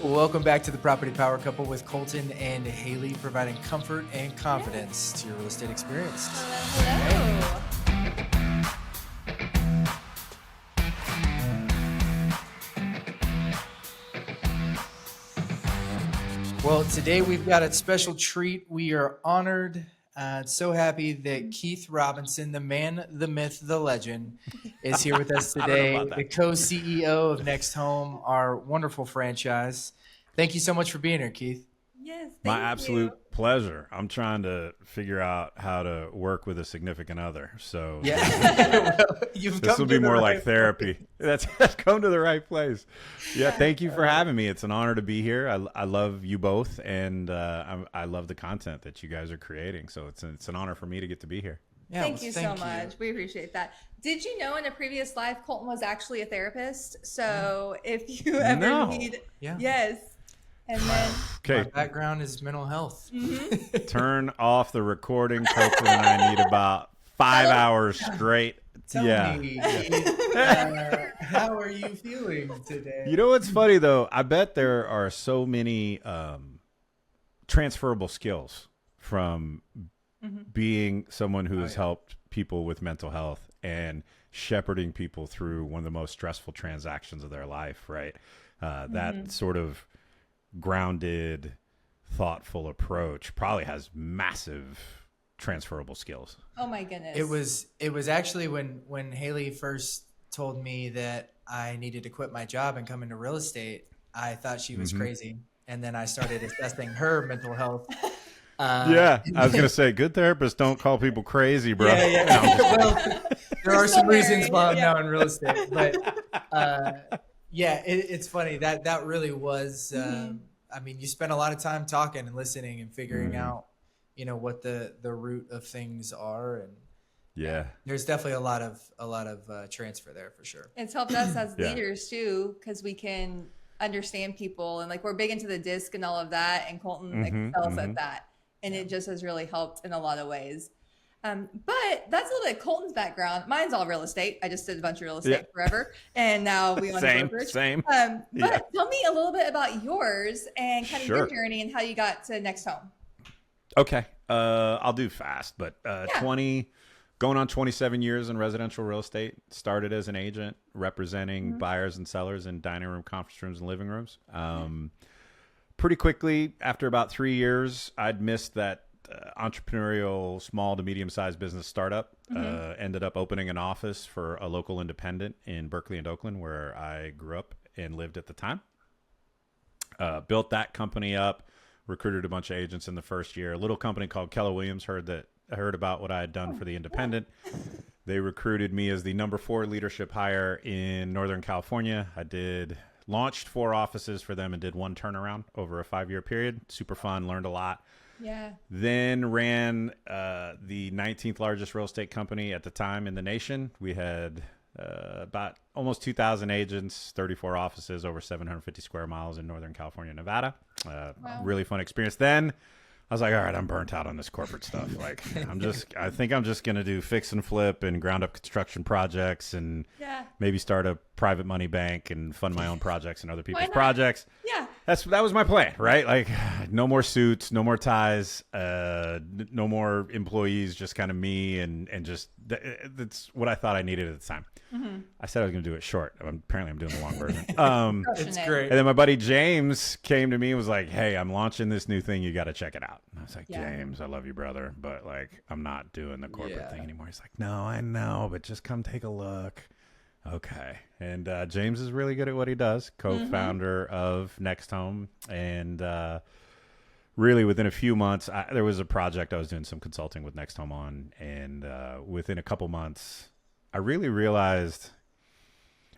Welcome back to the Property Power Couple with Colton and Haley, providing comfort and confidence to your real estate experience. Hello. Well, today we've got a special treat. We are honored, so happy that Keith Robinson, the man, the myth, the legend, is here with us today, the co-CEO of NextHome, our wonderful franchise. Thank you so much for being here, Keith. Yes, My thank absolute you. pleasure. I'm trying to figure out how to work with a significant other. So Yeah, well, you've this come will to be the more right like therapy. That's come to the right place. Yeah, thank you for having me. It's an honor to be here. I love you both, and I love the content that you guys are creating. So it's an honor for me to get to be here. Yeah, Thank well, you so much. We appreciate that. Did you know in a previous life, Colton was actually a therapist? So if you ever No. need, Yeah. yes. And then, My Okay, background is mental health. turn off the recording. Copeland and I need about 5 hours straight. Tell Yeah. me, how are you feeling today? You know what's funny though? I bet there are so many transferable skills from being someone who has helped people with mental health and shepherding people through one of the most stressful transactions of their life, right? That sort of grounded, thoughtful approach probably has massive transferable skills. oh my goodness. It was actually when Haley first told me that I needed to quit my job and come into real estate, I thought she was crazy. And then I started assessing her mental health. Yeah, I was going to say, good therapists don't call people crazy, bro. Yeah. Well, there are some We're reasons so why I'm married, now in real estate, but yeah, it's funny that really was. I mean, you spend a lot of time talking and listening and figuring out, what the root of things are, and Yeah. there's definitely a lot of transfer there for sure. It's helped us as Yeah. leaders too, because we can understand people and like we're big into the disc and all of that. And Colton excels at that. And it just has really helped in a lot of ways. But that's a little bit of Colton's background. Mine's all real estate. I just did a bunch of real estate forever. And now we own a brokerage. Same. But tell me a little bit about yours and kind of your Sure. journey and how you got to NextHome. Okay. I'll do fast, but 20 going on 27 years in residential real estate. Started as an agent representing buyers and sellers in dining room, conference rooms, and living rooms. Pretty quickly, after about 3 years, I'd missed that entrepreneurial small to medium-sized business startup. Ended up opening an office for a local independent in Berkeley and Oakland, where I grew up and lived at the time. Built that company up, recruited a bunch of agents in the first year. A little company called Keller Williams heard about what I had done for the independent. They recruited me as the number 4 leadership hire in Northern California. Launched 4 offices for them and did 1 turnaround over a 5-year period. Super fun, learned a lot. Yeah. Then ran the 19th largest real estate company at the time in the nation. We had about almost 2,000 agents, 34 offices, over 750 square miles in Northern California, Nevada. Really fun experience. Then I was like, all right, I'm burnt out on this corporate stuff. Like, I think I'm just going to do fix and flip and ground up construction projects and maybe start a private money bank and fund my own projects and other people's projects. Yeah. That was my plan, right? Like, no more suits, no more ties, no more employees, just kind of me. And just, that's what I thought I needed at the time. I said I was going to do it short. Apparently I'm doing the long version. It's great. And then my buddy James came to me and was like, hey, I'm launching this new thing. You got to check it out. And I was like, James, I love you, brother, but like, I'm not doing the corporate thing anymore. He's like, no, I know, but just come take a look. Okay. And James is really good at what he does, co-founder of NextHome. And really within a few months, there was a project I was doing some consulting with NextHome on. And within a couple months, I really realized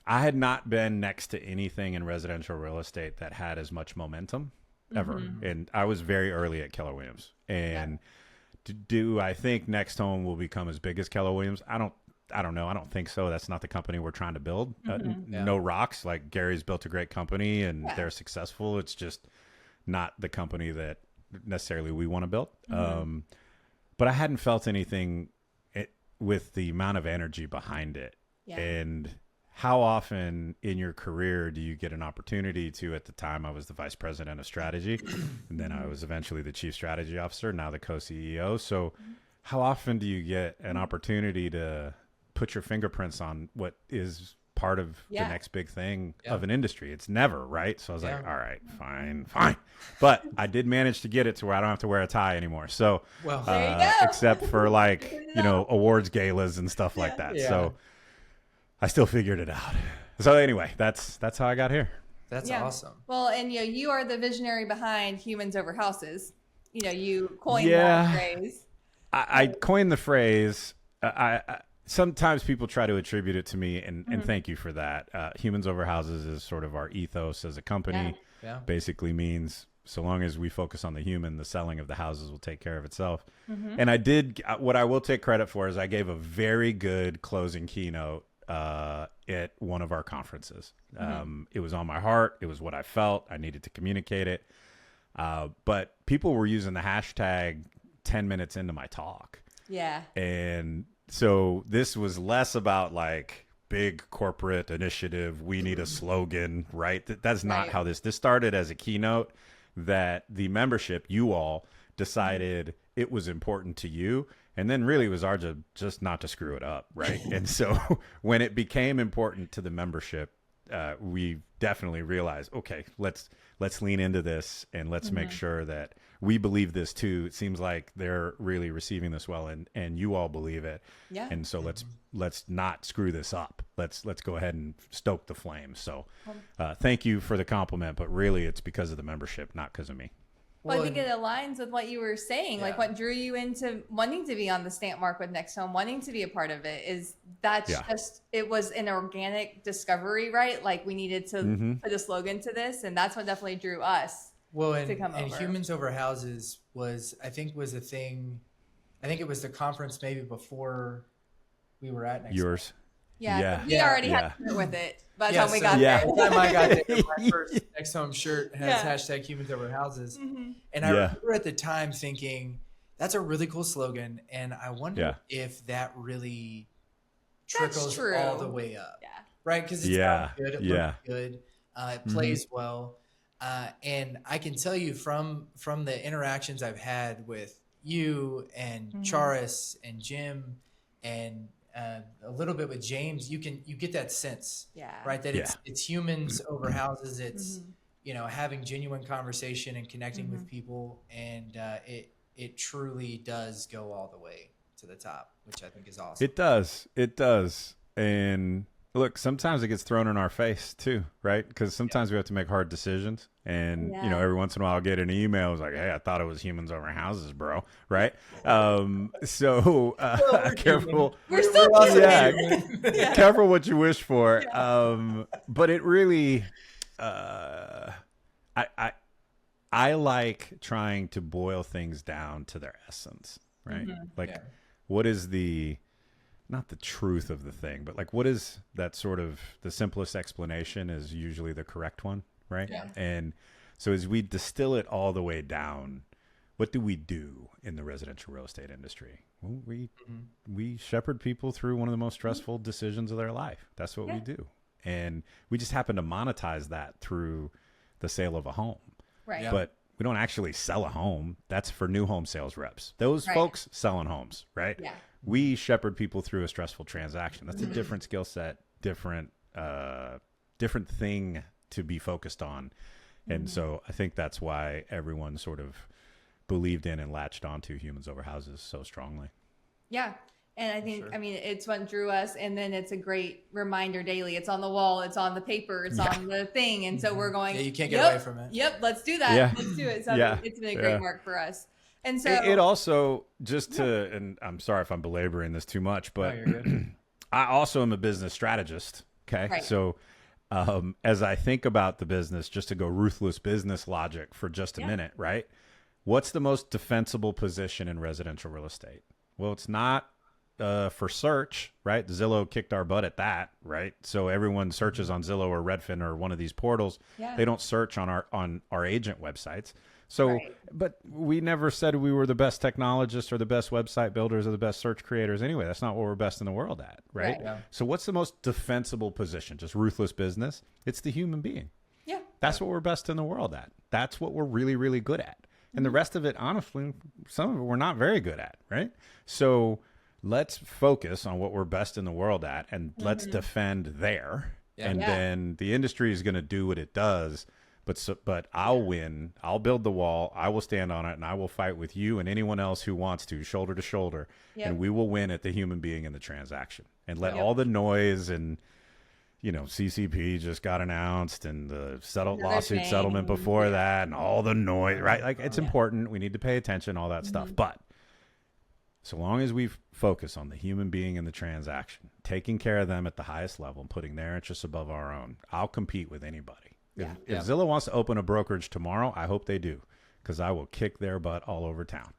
I had not been next to anything in residential real estate that had as much momentum ever. And I was very early at Keller Williams. And do I think NextHome will become as big as Keller Williams? I don't know. I don't think so. That's not the company we're trying to build. No rocks. Like, Gary's built a great company and they're successful. It's just not the company that necessarily we want to build. But I hadn't felt anything with the amount of energy behind it and how often in your career do you get an opportunity to, at the time I was the vice president of strategy, and then I was eventually the chief strategy officer, now the co-CEO. So how often do you get an opportunity to put your fingerprints on what is part of the next big thing of an industry? It's never, right? So I was like, all right, fine. But I did manage to get it to where I don't have to wear a tie anymore. So, there you go. except for like, awards galas and stuff like that. Yeah. So I still figured it out. So anyway, that's how I got here. That's awesome. Well, and you are the visionary behind Humans Over Houses. You coined that phrase. I coined the phrase. I sometimes people try to attribute it to me, and thank you for that. Humans Over Houses is sort of our ethos as a company. Yeah. Basically means so long as we focus on the human, the selling of the houses will take care of itself. And I did, what I will take credit for is I gave a very good closing keynote at one of our conferences. It was on my heart. It was what I felt. I needed to communicate it. But people were using the hashtag 10 minutes into my talk. Yeah. And so this was less about like big corporate initiative. We need a slogan, right? That's not how this started as a keynote that the membership, you all decided it was important to you. And then really it was our job just not to screw it up, right? And so when it became important to the membership, we definitely realized, okay, let's lean into this and let's make sure that we believe this too. It seems like they're really receiving this well, and you all believe it. Yeah. And so let's not screw this up. Let's go ahead and stoke the flame. So thank you for the compliment, but really it's because of the membership, not because of me. Well, I think it aligns with what you were saying. Like what drew you into wanting to be on the stamp mark with NextHome, wanting to be a part of it is just, it was an organic discovery, right? Like we needed to put a slogan to this, and that's what definitely drew us to come over. Humans Over Houses was a thing. I think it was the conference maybe before we were at NextHome. Yours. Yeah. We already had to start with it by the time we got there. By the time I got there, my first NextHome shirt has hashtag Humans Over Houses. And I remember at the time thinking, that's a really cool slogan. And I wonder if that really trickles all the way up. Yeah. Right? Because it's good. It looks good. It plays well. And I can tell you from the interactions I've had with you and Charis and Jim and a little bit with James, you get that sense, right? That it's humans over houses. It's having genuine conversation and connecting with people, and it truly does go all the way to the top, which I think is awesome. It does. And look, sometimes it gets thrown in our face too, right? Because sometimes we have to make hard decisions, and every once in a while I'll get an email it's like, hey, I thought it was Humans Over Houses, bro, right? So careful. We're still careful what you wish for. But it really, I like trying to boil things down to their essence, right? What is not the truth of the thing, but like what is that sort of the simplest explanation is usually the correct one, right? Yeah. And so as we distill it all the way down, what do we do in the residential real estate industry? Well, we shepherd people through one of the most stressful decisions of their life. That's what we do. And we just happen to monetize that through the sale of a home. Right. Yeah. But we don't actually sell a home. That's for new home sales reps. Those folks selling homes, right? Yeah. We shepherd people through a stressful transaction. That's a different skill set, different thing to be focused on. And so I think that's why everyone sort of believed in and latched onto Humans Over Houses so strongly. Yeah. And I think, I mean, it's what drew us. And then it's a great reminder daily. It's on the wall. It's on the paper. It's on the thing. And so we're going, you can't get away from it. Yep. Let's do that. Yeah. Let's do it. So it's been a great mark for us. And so it also and I'm sorry if I'm belaboring this too much, but I also am a business strategist. Okay. Right. So as I think about the business, just to go ruthless business logic for just a minute, right? What's the most defensible position in residential real estate? Well, it's not for search, right? Zillow kicked our butt at that, right? So everyone searches on Zillow or Redfin or one of these portals. Yeah. They don't search on our agent websites. So, Right. but we never said we were the best technologists or the best website builders or the best search creators. Anyway, that's not what we're best in the world at, right? Right. Yeah. So what's the most defensible position? Just ruthless business? It's the human being. Yeah. That's what we're best in the world at. That's what we're really, really good at. And the rest of it, honestly, some of it we're not very good at, right? So let's focus on what we're best in the world at, and let's defend there. Yeah. And Yeah. then the industry is going to do what it does. But I'll win. I'll build the wall. I will stand on it, and I will fight with you and anyone else who wants to, shoulder to shoulder. Yep. And we will win at the human being in the transaction. And let Yep. all the noise and CCP just got announced and the Another lawsuit thing. settlement before that and all the noise, right? Like, it's important. We need to pay attention, all that stuff. But so long as we focus on the human being in the transaction, taking care of them at the highest level and putting their interests above our own, I'll compete with anybody. If Zillow wants to open a brokerage tomorrow, I hope they do, because I will kick their butt all over town.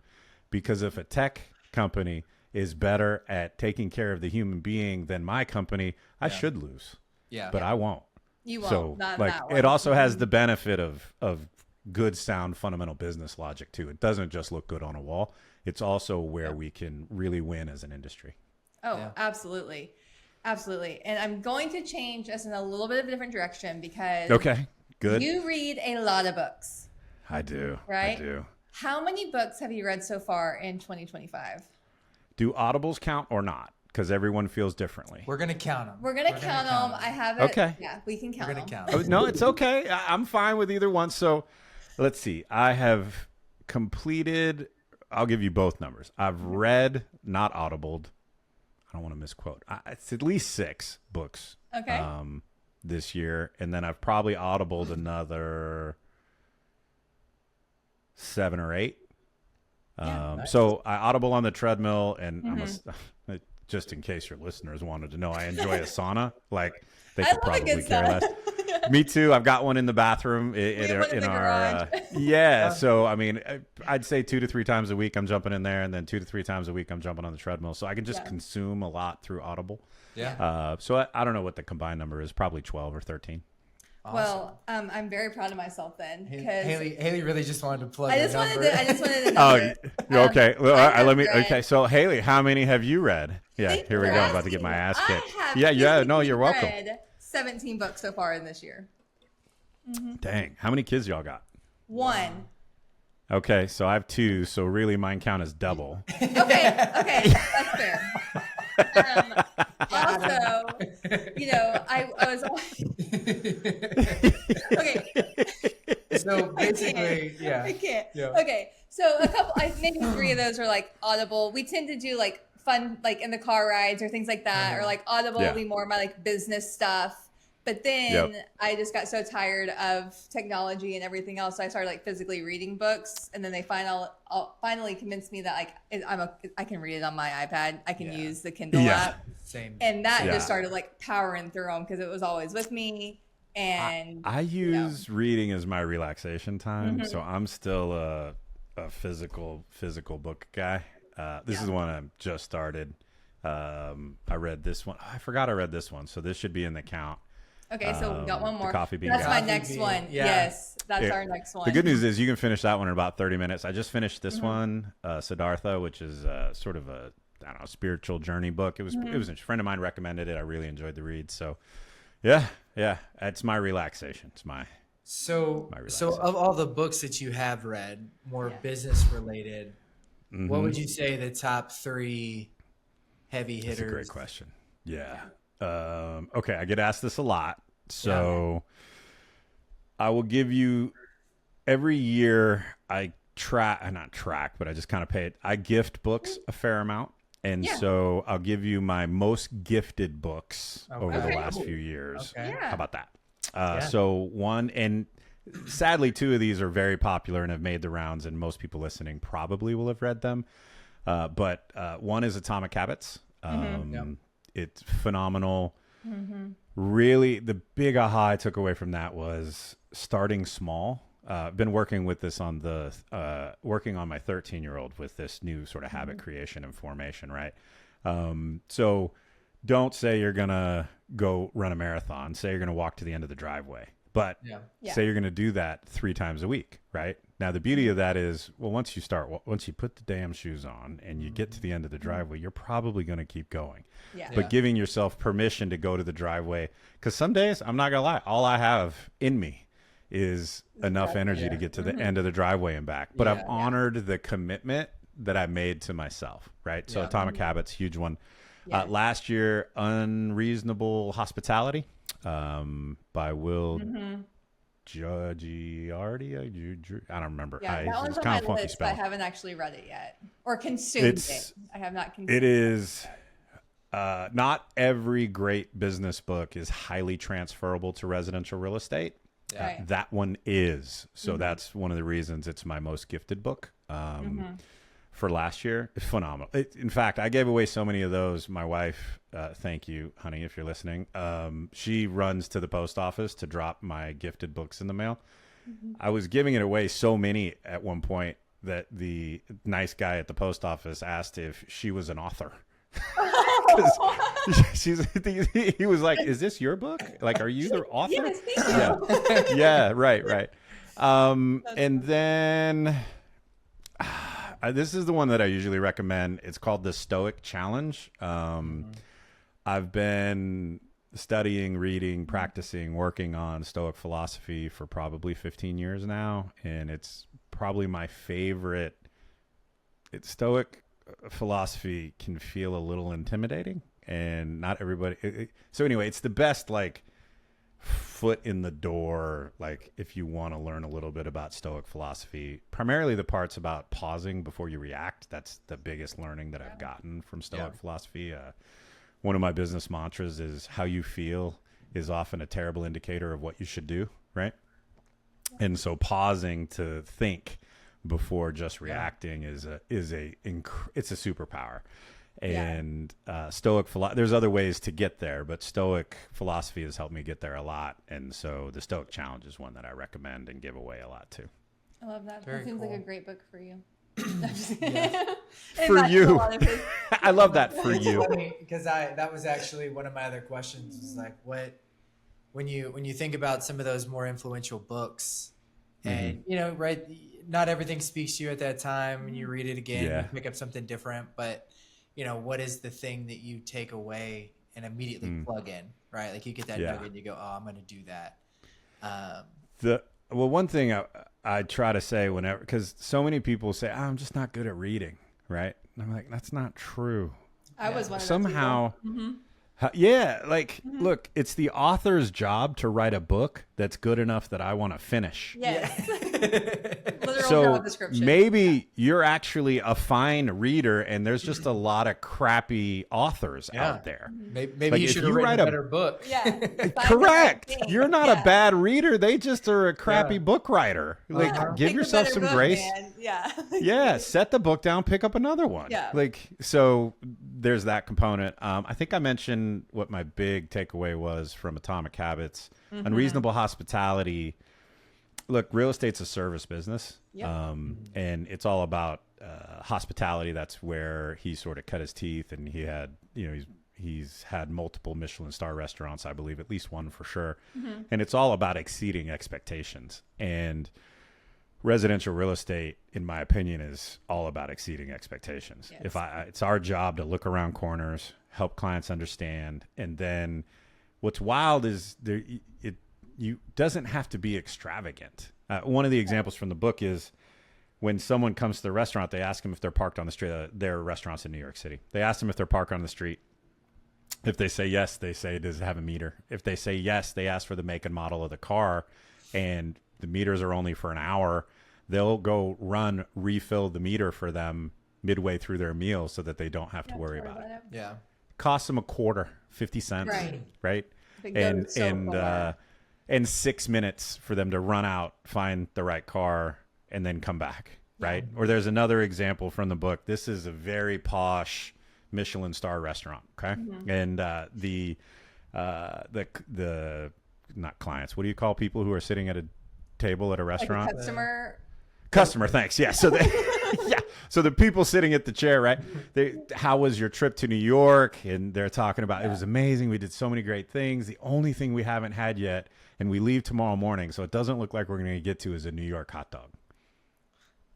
Because if a tech company is better at taking care of the human being than my company, I should lose. Yeah. But I won't. You won't. So Not like that one. it also has the benefit of good, sound, fundamental business logic too. It doesn't just look good on a wall. It's also where we can really win as an industry. Oh, Yeah. absolutely. Absolutely. And I'm going to change us in a little bit of a different direction because Okay, good. you read a lot of books. I do. Right? I do. How many books have you read so far in 2025? Do audibles count or not? Because everyone feels differently. We're going to count them. We're going to count them. I have it. Okay. Yeah, we can count We're going them. to count Oh, 'em. no, it's okay. I'm fine with either one. So let's see. I have completed, I'll give you both numbers. I've read, not audibled. I don't want to misquote. It's at least 6 books Okay. this year. And then I've probably audibled another 7 or 8. Yeah. Nice. So I audible on the treadmill, and just in case your listeners wanted to know, I enjoy a sauna. Like, they I could love a probably good care sauna. less. Me too. I've got one in the bathroom We have one in the garage. yeah. So I mean, I'd say 2 to 3 times a week I'm jumping in there, and then 2 to 3 times a week I'm jumping on the treadmill. So I can just consume a lot through Audible. Yeah. So I don't know what the combined number is. Probably 12 or 13. Awesome. Well, I'm very proud of myself then because Haley really just wanted to plug I your just wanted number. to. I just wanted to. Oh, okay. Well, all right, let me. read- Okay, so Haley, how many have you read? Yeah, Thank here we you go. for I'm about to get my ass asking. kicked. I have Yeah. No, physically you're welcome. read 17 books so far in this year. Dang, how many kids y'all got? 1. Okay, so I have 2, so really mine count as double. Okay, that's fair. Also, I was okay. So basically, yeah. I can't. Yeah. Okay, so a couple, maybe 3 of those are like Audible. We tend to do like fun, like in the car rides or things like that, or like Audible Yeah. will be more my like business stuff. But then I just got so tired of technology and everything else, so I started like physically reading books, and then they finally convinced me that like I can read it on my iPad. I can use the Kindle app, Same. and that Yeah. just started like powering through them because it was always with me. And I use reading as my relaxation time, so I'm still a physical book guy. This is the one I just started. I read this one. I forgot I read this one, so this should be in the count. okay, so we got one The more. Coffee Bean That's Guy. my next Bean, one. yeah. Yes, that's Yeah. our next one. The good news is you can finish that one in about 30 minutes. I just finished this one, Siddhartha, which is sort of a spiritual journey book. It was a friend of mine recommended it. I really enjoyed the read. So yeah, it's my relaxation. It's my So relaxation. of all the books that you have read, more business related, what would you say the top 3 heavy hitters? That's a great question. Yeah. Okay, I get asked this a lot. So I will give you every year I not track, but I just kind of pay it. I gift books a fair amount. And so I'll give you my most gifted books over the last few years. Okay. Yeah. How about that? So one, and sadly 2 of these are very popular and have made the rounds, and most people listening probably will have read them. But one is Atomic Habits. It's phenomenal. Really, the big aha I took away from that was starting small. I've been working with this working on my 13-year-old with this new sort of habit creation and formation, right? So don't say you're going to go run a marathon. Say you're going to walk to the end of the driveway. But say you're going to do that 3 times a week, right? Now, the beauty of that is, well, once you put the damn shoes on and you get to the end of the driveway, you're probably going to keep going. Yeah. But giving yourself permission to go to the driveway, because some days, I'm not going to lie, all I have in me is enough energy to get to the end of the driveway and back. But I've honored the commitment that I made to myself, right? So Atomic Habits, huge one. Last year, Unreasonable Hospitality by Will Giardi. I don't remember. Yeah, that one's on my list, but I haven't actually read it yet or consumed it. I have not consumed it. It is not every great business book is highly transferable to residential real estate. Right. That one is. So that's one of the reasons it's my most gifted book. For last year, it's phenomenal. In fact, I gave away so many of those. My wife, thank you, honey, if you're listening. She runs to the post office to drop my gifted books in the mail. I was giving it away so many at one point that the nice guy at the post office asked if she was an author. He was like, "Is this your book? Like, are you the author?" Yes, thank you. Yeah, right. And then. This is the one that I usually recommend. It's called the Stoic Challenge. I've been studying, reading, practicing, working on Stoic philosophy for probably 15 years now, and it's probably my favorite. Stoic philosophy can feel a little intimidating, and not everybody. So anyway, it's the best foot in the door, if you want to learn a little bit about Stoic philosophy, primarily the parts about pausing before you react. That's the biggest learning that I've gotten from Stoic philosophy. One of my business mantras is how you feel is often a terrible indicator of what you should do, right? And so pausing to think before just reacting it's a superpower. And Stoic philosophy, there's other ways to get there, but Stoic philosophy has helped me get there a lot. And so the Stoic Challenge is one that I recommend and give away a lot too. I love that. Very That seems cool. like a great book for you. For you. I love that for you. Because that was actually one of my other questions. Is like, when you think about some of those more influential books, and right, not everything speaks to you at that time. When you read it again, you pick up something different, but. What is the thing that you take away and immediately plug in, right? Like you get that nugget and you go, oh, I'm going to do that. One thing I try to say whenever, because so many people say, oh, I'm just not good at reading, right? And I'm like, that's not true. I was one of those somehow. Look, it's the author's job to write a book that's good enough that I want to finish. Yes. Literal So job description. maybe you're actually a fine reader and there's just a lot of crappy authors out there. Maybe you should have written a better book. Yeah. Correct. You're not a bad reader. They just are a crappy book writer. Give Pick a yourself better some book, grace. man. Yeah. Yeah. Set the book down, pick up another one. Yeah. So there's that component. I think I mentioned what my big takeaway was from Atomic Habits. Unreasonable Hospitality. Look, real estate's a service business. Yep. And it's all about hospitality. That's where he sort of cut his teeth, and he had, he's had multiple Michelin star restaurants, I believe, at least one for sure. And it's all about exceeding expectations. And residential real estate, in my opinion, is all about exceeding expectations. Yes. It's our job to look around corners, help clients understand, and then what's wild is you doesn't have to be extravagant. One of the examples from the book is when someone comes to the restaurant, they ask them if they're parked on the street. There are restaurants in New York City. They ask them if they're parked on the street. If they say yes, they say, does it have a meter? If they say yes, they ask for the make and model of the car, and the meters are only for an hour. They'll go refill the meter for them midway through their meal so that they don't have to worry about it. Yeah. Costs them a quarter, 50 cents, right? And 6 minutes for them to run out, find the right car, and then come back, right? Or there's another example from the book. This is a very posh Michelin star restaurant, okay? And the not clients. What do you call people who are sitting at a table at a restaurant? Like a customer. Customer, thanks. Yeah. So Yeah. So the people sitting at the chair, right? How was your trip to New York? And they're talking about, it was amazing. We did so many great things. The only thing we haven't had yet, and we leave tomorrow morning, so it doesn't look like we're going to get to, is a New York hot dog.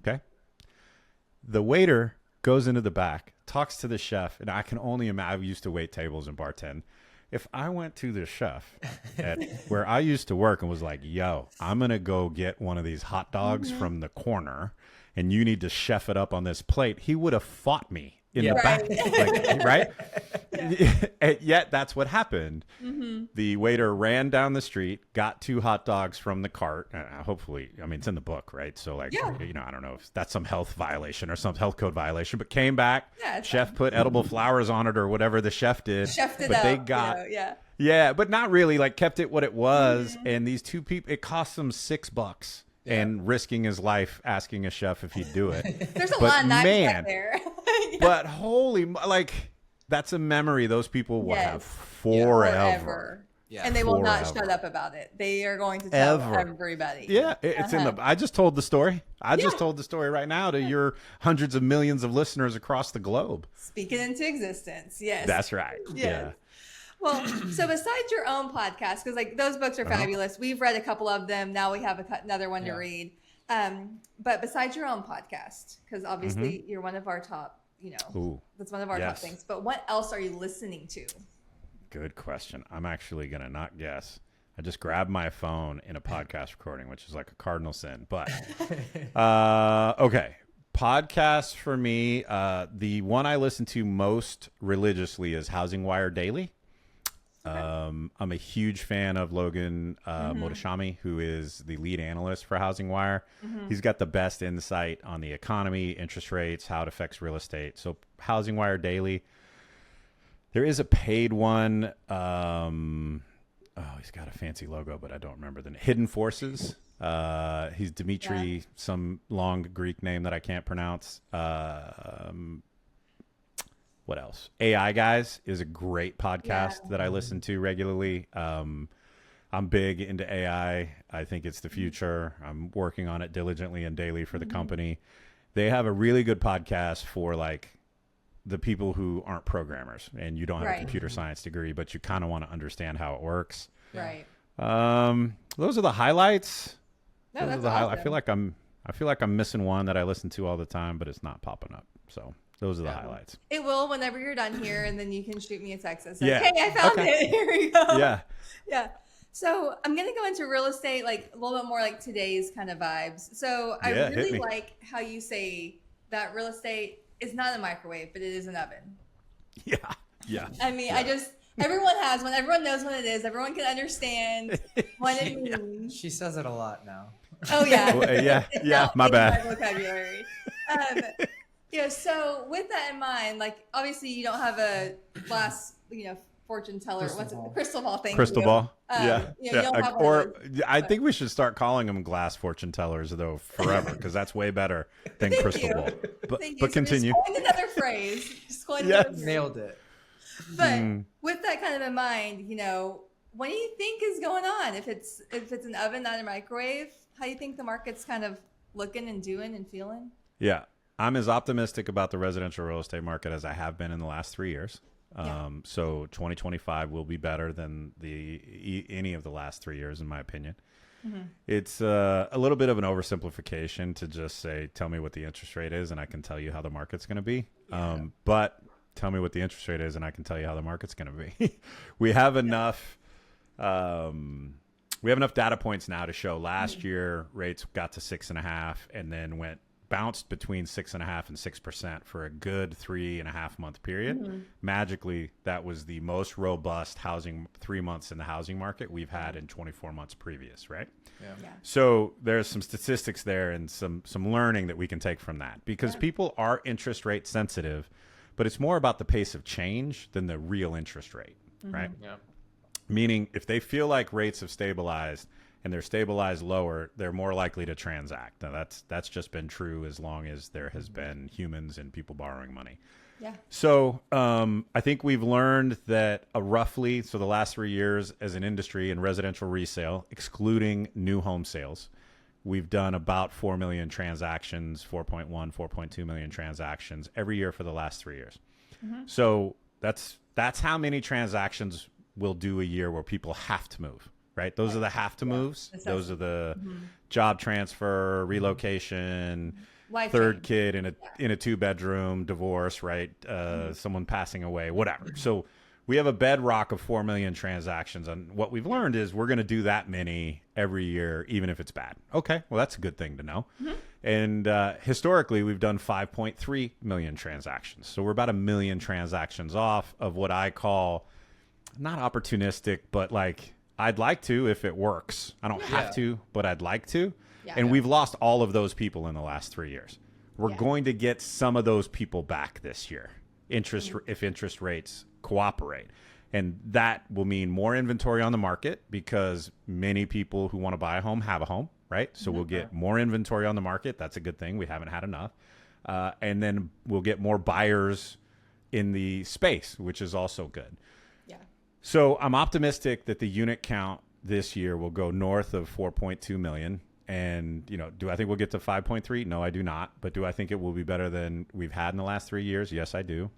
Okay. The waiter goes into the back, talks to the chef, and I can only imagine, I used to wait tables and bartend. If I went to the chef at where I used to work and was like, yo, I'm going to go get one of these hot dogs from the corner and you need to chef it up on this plate, he would have fought me in the back. Like, right? And yet that's what happened. The waiter ran down the street, got 2 hot dogs from the cart. Hopefully, I mean, it's in the book, right? So like, you know, I don't know if that's some health violation or some health code violation, but came back, chef put edible flowers on it or whatever the chef did. Chefed it but up, they got, you know, yeah, but not really, like kept it what it was. And these 2 people, it cost them $6. And risking his life asking a chef if he'd do it. There's a lot of knives back there. But holy, like, that's a memory those people will have forever. Yeah. And they will not shut up about it. They are going to tell everybody. Yeah, it's in the. I just told the story. I just told the story right now to your hundreds of millions of listeners across the globe. Speaking into existence. Yes. That's right. Yes. Yeah. Well, so besides your own podcast, because like those books are fabulous. We've read a couple of them. Now we have another one to read. But besides your own podcast, because obviously you're one of our top, you know, that's one of our top things. But what else are you listening to? Good question. I'm actually going to not guess. I just grabbed my phone in a podcast recording, which is like a cardinal sin. But okay. Podcasts for me, the one I listen to most religiously is Housing Wire Daily. I'm a huge fan of Logan Mohtashami, who is the lead analyst for Housing Wire. He's got the best insight on the economy, interest rates, how it affects real estate. So Housing Wire Daily. There is a paid one. He's got a fancy logo, but I don't remember the name. Hidden Forces. He's Dimitri, some long Greek name that I can't pronounce. What else? AI Guys is a great podcast that I listen to regularly. I'm big into AI. I think it's the future. I'm working on it diligently and daily for the company. They have a really good podcast for like the people who aren't programmers and you don't have a computer science degree, but you kind of want to understand how it works. Right. Those are the highlights. No, that's awesome. I feel like I'm missing one that I listen to all the time, but it's not popping up. So those are the highlights. It will whenever you're done here, and then you can shoot me a text and say, hey, I found it. Here we go. Yeah. So I'm going to go into real estate, like a little bit more like today's kind of vibes. So I really like how you say that real estate is not a microwave, but it is an oven. Yeah. I mean, everyone has one. Everyone knows what it is. Everyone can understand what it means. She says it a lot now. Oh, yeah. Well, my bad. My vocabulary. So with that in mind, like obviously you don't have a glass, fortune teller. Crystal ball thing. Crystal ball. You don't have one of those, I think we should start calling them glass fortune tellers though forever, because that's way better than crystal ball. But continue. Just coined another phrase. Nailed it. But with that kind of in mind, what do you think is going on? If it's an oven, not a microwave, how do you think the market's kind of looking and doing and feeling? Yeah. I'm as optimistic about the residential real estate market as I have been in the last 3 years. So 2025 will be better than any of the last 3 years, in my opinion. It's a little bit of an oversimplification to just say, tell me what the interest rate is and I can tell you how the market's going to be. But tell me what the interest rate is and I can tell you how the market's going to be. We have enough data points now to show last year rates got to 6.5 and then bounced between 6.5% and 6% for a good 3.5 month period. Magically, that was the most robust 3 months in the housing market we've had in 24 months previous, right? So there's some statistics there and some learning that we can take from that, because people are interest rate sensitive, but it's more about the pace of change than the real interest rate, right? Meaning if they feel like rates have stabilized and they're stabilized lower, they're more likely to transact. Now that's just been true as long as there has been humans and people borrowing money. So I think we've learned that the last 3 years as an industry in residential resale, excluding new home sales, we've done about 4 million transactions, 4.1, 4.2 million transactions every year for the last 3 years. So that's how many transactions we'll do a year where people have to move, right? Those are the have to moves. Those are the job transfer, relocation, Life third change. kid in a 2-bedroom, divorce, right? Someone passing away, whatever. So we have a bedrock of 4 million transactions. And what we've learned is we're going to do that many every year, even if it's bad. Okay, well, that's a good thing to know. And historically, we've done 5.3 million transactions. So we're about 1 million transactions off of what I call not opportunistic, but like I'd like to if it works. I don't have to, but I'd like to. And we've lost all of those people in the last 3 years. We're going to get some of those people back this year. If interest rates cooperate. And that will mean more inventory on the market because many people who want to buy a home have a home, right? So we'll get more inventory on the market. That's a good thing. We haven't had enough. And then we'll get more buyers in the space, which is also good. Yeah. So I'm optimistic that the unit count this year will go north of 4.2 million. And, do I think we'll get to 5.3? No, I do not. But do I think it will be better than we've had in the last 3 years? Yes, I do.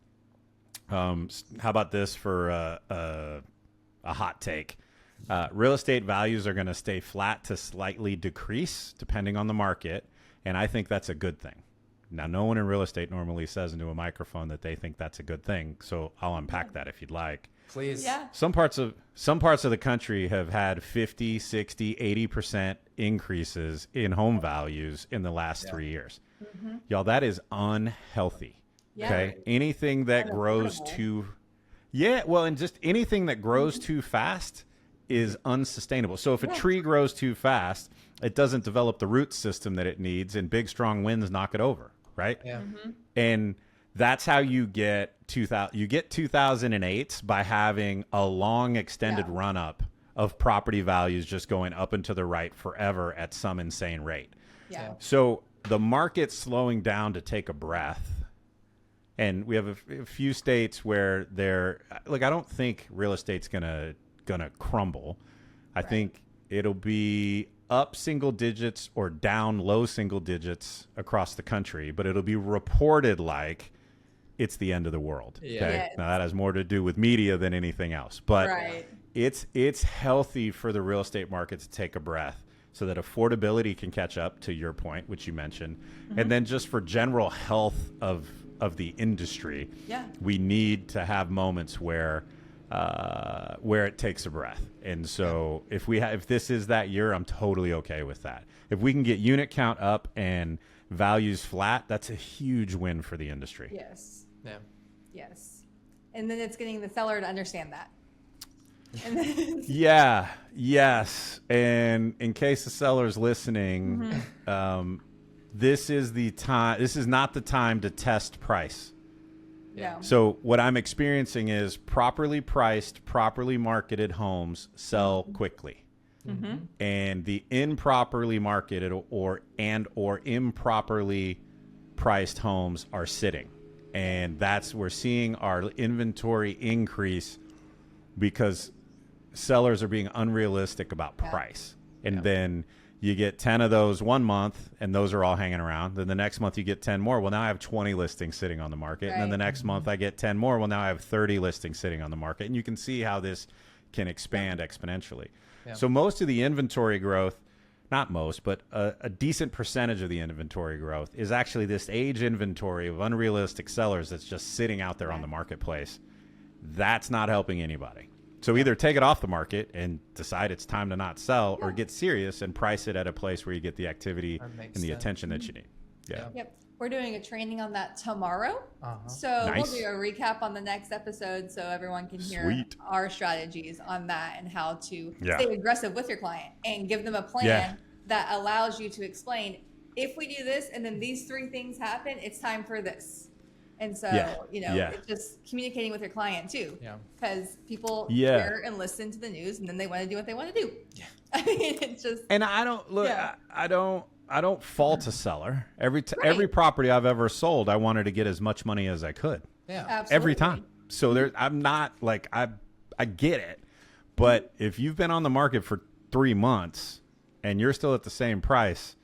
How about this for a hot take? Real estate values are going to stay flat to slightly decrease depending on the market. And I think that's a good thing. Now, no one in real estate normally says into a microphone that they think that's a good thing. So I'll unpack that if you'd like. Please. Yeah. Some parts of the country have had 50, 60, 80% increases in home values in the last 3 years. Y'all, that is unhealthy. Yeah. Okay. Anything that grows and just anything that grows too fast is unsustainable. So if a tree grows too fast, it doesn't develop the root system that it needs, and big strong winds knock it over, right? Yeah. And that's how you get 2008 by having a long extended run up of property values just going up and to the right forever at some insane rate. Yeah. So the market's slowing down to take a breath. And we have a few states where I don't think real estate's gonna crumble. I think it'll be up single digits or down low single digits across the country, but it'll be reported like it's the end of the world. Yeah. Okay. Yes. Now that has more to do with media than anything else, but it's healthy for the real estate market to take a breath so that affordability can catch up to your point, which you mentioned. And then just for general health of the industry, we need to have moments where it takes a breath. And so if this is that year, I'm totally okay with that. If we can get unit count up and values flat, that's a huge win for the industry. Yes. Yeah. Yes. And then it's getting the seller to understand that. And then Yes. And in case the seller's listening, this is not the time to test price. Yeah. So what I'm experiencing is properly priced, properly marketed homes sell quickly. And the improperly marketed or improperly priced homes are sitting. And we're seeing our inventory increase because sellers are being unrealistic about price. And then you get 10 of those 1 month, and those are all hanging around. Then the next month you get 10 more. Well, now I have 20 listings sitting on the market. And then the next month I get 10 more. Well, now I have 30 listings sitting on the market. And you can see how this can expand exponentially. Yeah. So most of the inventory growth, not most, but a decent percentage of the inventory growth is actually this age inventory of unrealistic sellers that's just sitting out there on the marketplace. That's not helping anybody. So either take it off the market and decide it's time to not sell, or get serious and price it at a place where you get the activity and the attention that you need. Yeah. Yep. We're doing a training on that tomorrow. So we'll do a recap on the next episode so everyone can hear our strategies on that and how to stay aggressive with your client and give them a plan that allows you to explain, if we do this and then these 3 things happen, it's time for this. And so, it's just communicating with your client too. Yeah. Because people hear and listen to the news and then they want to do what they want to do. Yeah. I mean, it's just. And I don't fault a seller. Every property I've ever sold, I wanted to get as much money as I could. Yeah. Absolutely. Every time. So I'm not like, I get it. But if you've been on the market for 3 months and you're still at the same price,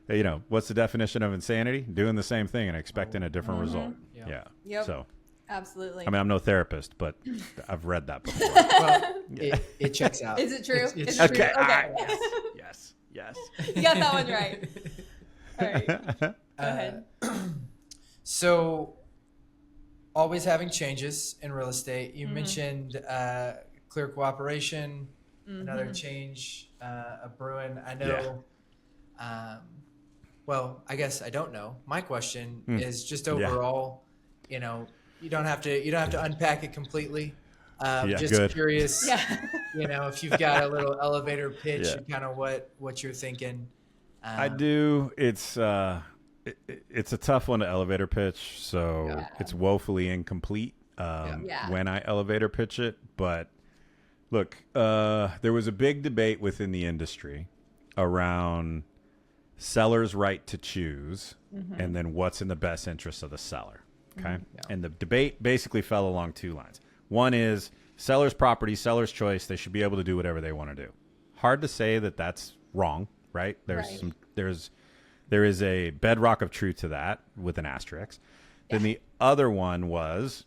you know, what's the definition of insanity? Doing the same thing and expecting a different result. Yeah. Yep. So, absolutely. I mean, I'm no therapist, but I've read that before. Well, it checks out. Is it true? It's Is it true. true? Okay. Okay. Yes. You got that one right. All right. Go ahead. So, always having changes in real estate. You mentioned clear cooperation, another change brewing. I know. Well, I guess I don't know. My question is just overall. You know, you don't have to unpack it completely. Just good. curious. Yeah. You know, if you've got a little elevator pitch, kind of what you're thinking. I do. It's it's a tough one to elevator pitch, so it's woefully incomplete when I elevator pitch it. But look, there was a big debate within the industry around seller's right to choose and then what's in the best interest of the seller. Okay. And the debate basically fell along two lines. One is seller's property, seller's choice. They should be able to do whatever they want to do. Hard to say that that's wrong, right? There is a bedrock of truth to that with an asterisk. Then the other one was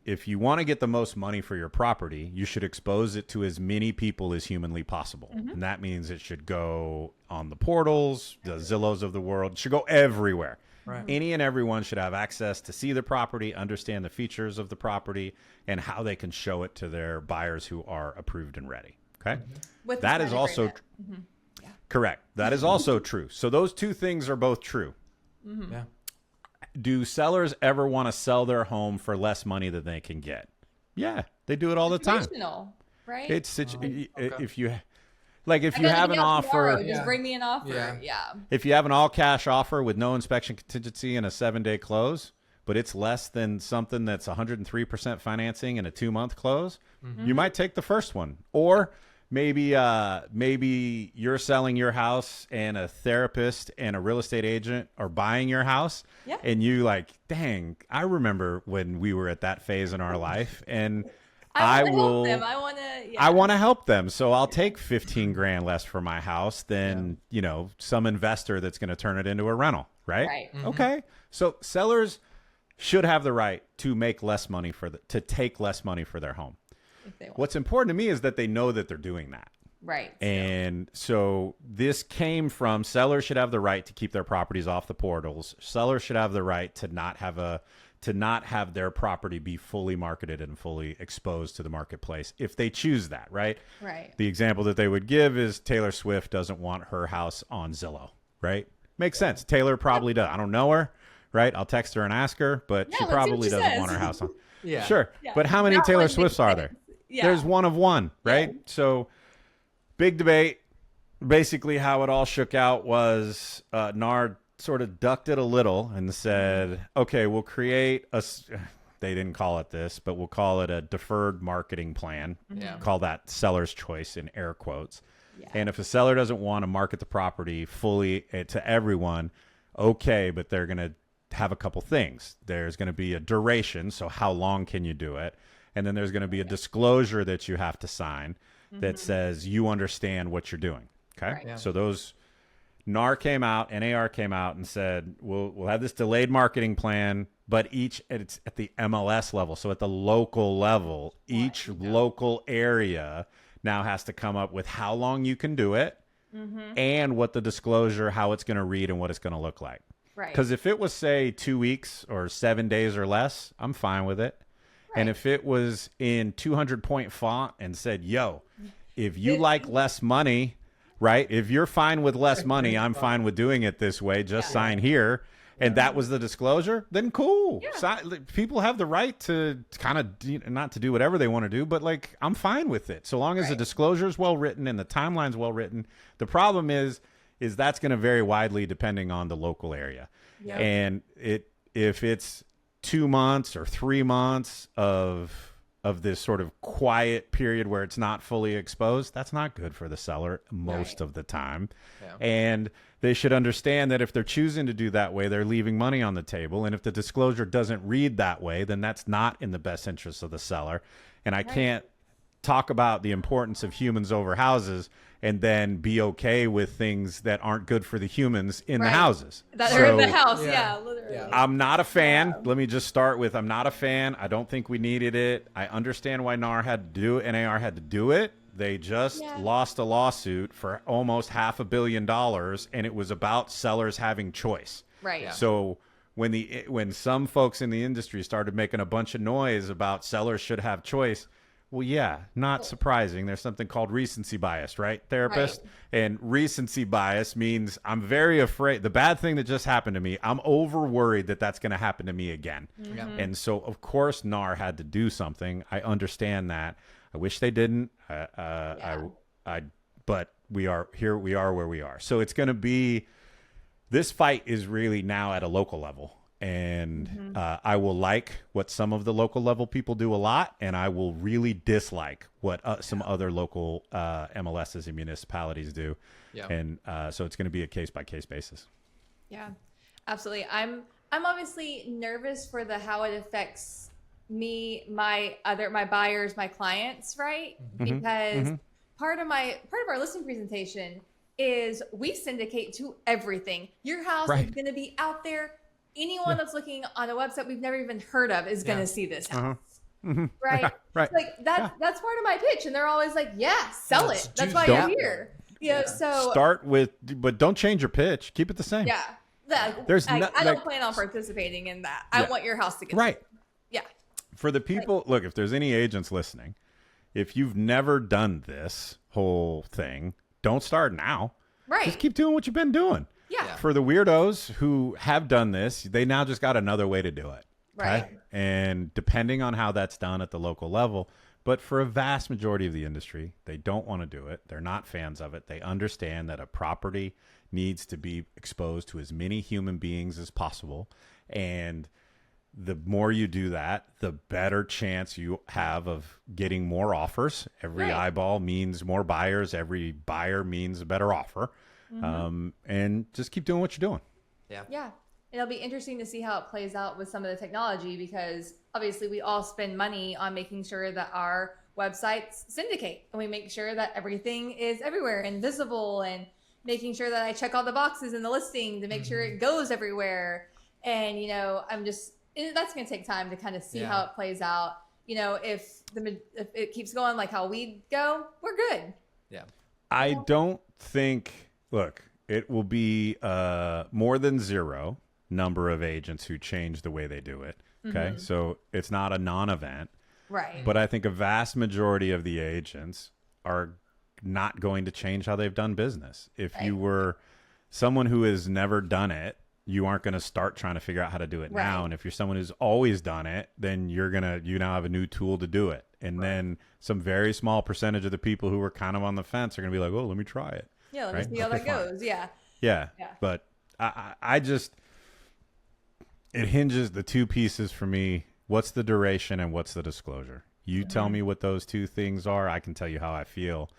if you want to get the most money for your property, you should expose it to as many people as humanly possible. And that means it should go on the portals, the Zillows of the world. It should go everywhere. Right. Any and everyone should have access to see the property, understand the features of the property, and how they can show it to their buyers who are approved and ready. Okay? That is also correct. That is also true. So those two things are both true. Yeah. Do sellers ever want to sell their home for less money than they can get? Yeah, they do it all the time. Right? It's if you have an offer, tomorrow, just bring me an offer. Yeah. If you have an all cash offer with no inspection contingency and a 7-day close, but it's less than something that's 103% financing and a 2-month close, you might take the first one. Or maybe you're selling your house and a therapist and a real estate agent are buying your house, and you like, dang, I remember when we were at that phase in our life, and I want to help them. So I'll take 15 grand less for my house than, some investor that's going to turn it into a rental. Right. Okay. So sellers should have the right to make less money to take less money for their home. What's important to me is that they know that they're doing that. Right. And so this came from sellers should have the right to keep their properties off the portals. Sellers should have the right to not have their property be fully marketed and fully exposed to the marketplace if they choose that, right? Right. The example that they would give is Taylor Swift doesn't want her house on Zillow, right? Makes sense. Taylor probably does. I don't know her, right? I'll text her and ask her, but she probably doesn't want her house on. Yeah. Sure. Yeah. But how many Taylor Swifts are there? Yeah. There's one of one, right? Yeah. So big debate. Basically how it all shook out was NAR sort of ducked it a little and said, okay, we'll create they didn't call it this, but we'll call it a deferred marketing plan. Call that seller's choice in air quotes. And if a seller doesn't want to market the property fully to everyone, okay, but they're going to have a couple things. There's going to be a duration. So how long can you do it? And then there's going to be a disclosure that you have to sign that says you understand what you're doing. Okay. Right. Yeah. So those NAR came out, NAR came out and said, we'll have this delayed marketing plan, but it's at the MLS level. So at the local level, each local area now has to come up with how long you can do it and what the disclosure, how it's going to read and what it's going to look like. Right. Because if it was, say, 2 weeks or 7 days or less, I'm fine with it. Right. And if it was in 200-point font and said, yo, if you like less money, right? If you're fine with less money, I'm fine with doing it this way. Just sign here. And that was the disclosure, then cool. Yeah. People have the right to kind of not to do whatever they want to do, but like I'm fine with it. So long as the disclosure is well written and the timeline's well written. The problem is that's going to vary widely depending on the local area. Yep. And if it's 2 months or 3 months of this sort of quiet period where it's not fully exposed, that's not good for the seller most of the time. Yeah. And they should understand that if they're choosing to do that way, they're leaving money on the table. And if the disclosure doesn't read that way, then that's not in the best interest of the seller. And I can't talk about the importance of humans over houses and then be okay with things that aren't good for the humans in the houses. That are in the house. Yeah, literally. Yeah. I'm not a fan. Let me just start with, I'm not a fan. I don't think we needed it. I understand why NAR had to do it. NAR had to do it. They just lost a lawsuit for almost $500 million, and it was about sellers having choice. Right. Yeah. So when some folks in the industry started making a bunch of noise about sellers should have choice, well, yeah, not surprising. There's something called recency bias, right, therapist? Right. And recency bias means I'm very afraid. The bad thing that just happened to me, I'm over worried that that's going to happen to me again. Mm-hmm. And so, of course, NAR had to do something. I understand that. I wish they didn't. But we are here. We are where we are. So it's going to be. This fight is really now at a local level. And I will like what some of the local level people do a lot, and I will really dislike what some other local MLSs and municipalities do. Yeah. And so it's going to be a case by case basis. Yeah, absolutely. I'm obviously nervous for how it affects me, my buyers, my clients, right? Because part of our listing presentation is we syndicate to everything. Your house is going to be out there. Anyone that's looking on a website we've never even heard of is going to see this house. Right? Right. Like that's part of my pitch. And they're always like, yeah, sell it. That's why you're here. You know, so start with, but don't change your pitch. Keep it the same. Yeah. I don't plan on participating in that. I want your house to get sold. Yeah. For the people, look, if there's any agents listening, if you've never done this whole thing, don't start now. Right. Just keep doing what you've been doing. Yeah. For the weirdos who have done this, they now just got another way to do it. Okay? Right. And depending on how that's done at the local level, but for a vast majority of the industry, they don't want to do it. They're not fans of it. They understand that a property needs to be exposed to as many human beings as possible. And the more you do that, the better chance you have of getting more offers. Every eyeball means more buyers. Every buyer means a better offer. And just keep doing what you're doing. Yeah. It'll be interesting to see how it plays out with some of the technology, because obviously we all spend money on making sure that our websites syndicate, and we make sure that everything is everywhere and visible, and making sure that I check all the boxes in the listing to make sure it goes everywhere. And, you know, that's going to take time to kind of see how it plays out. You know, if it keeps going like how we go, we're good. Yeah. I don't think... Look, it will be more than zero number of agents who change the way they do it. Okay. So it's not a non-event. Right. But I think a vast majority of the agents are not going to change how they've done business. If you were someone who has never done it, you aren't going to start trying to figure out how to do it now. And if you're someone who's always done it, then you now have a new tool to do it. And then some very small percentage of the people who were kind of on the fence are going to be like, oh, let me try it. Yeah, let me see how that goes. Yeah. But I just, it hinges the two pieces for me. What's the duration and what's the disclosure? You tell me what those two things are. I can tell you how I feel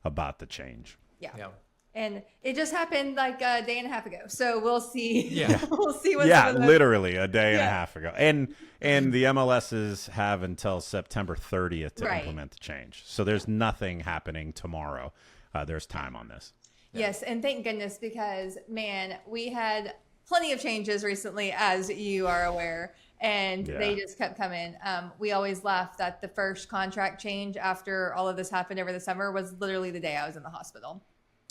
about the change. Yeah. And it just happened like a day and a half ago. So we'll see. Yeah. We'll see what's literally a day and a half ago. And the MLSs have until September 30th to implement the change. So there's nothing happening tomorrow. There's time on this. Yes, and thank goodness, because, man, we had plenty of changes recently, as you are aware, and they just kept coming. We always laugh that the first contract change after all of this happened over the summer was literally the day I was in the hospital.